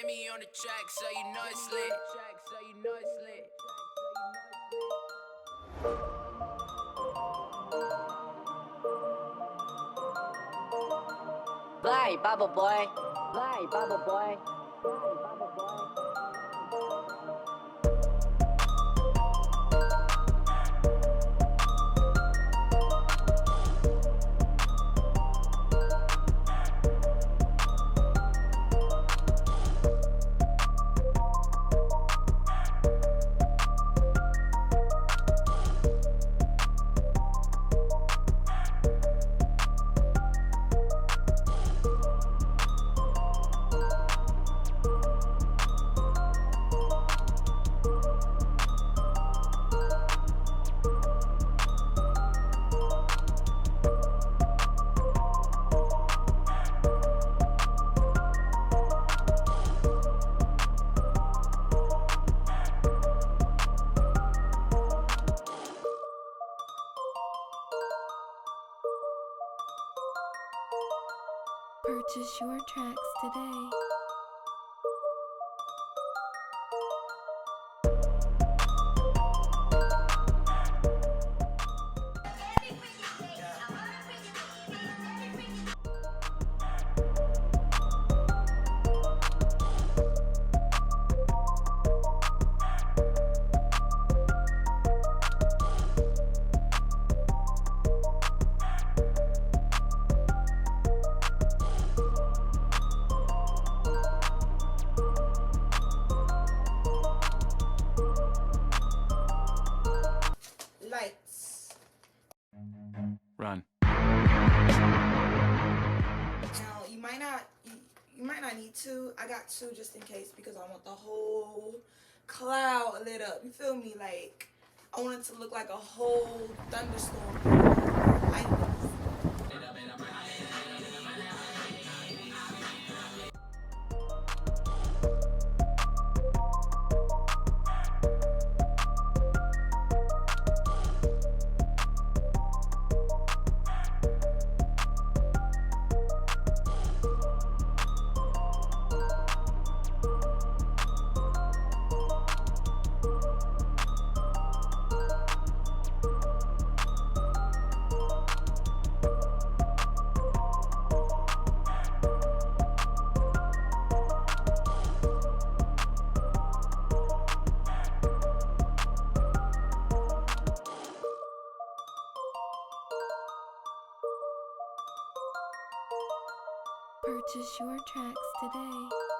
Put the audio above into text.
Jimmy on the track, so you know it's lit. Fly, bubble boy. Fly, bubble boy. Purchase your tracks today. Lights. Run. Now you might not need two. I got two just in case because I want the whole cloud lit up. You feel me? Like I want it to look like a whole thunderstorm. Lightning. Purchase your tracks today.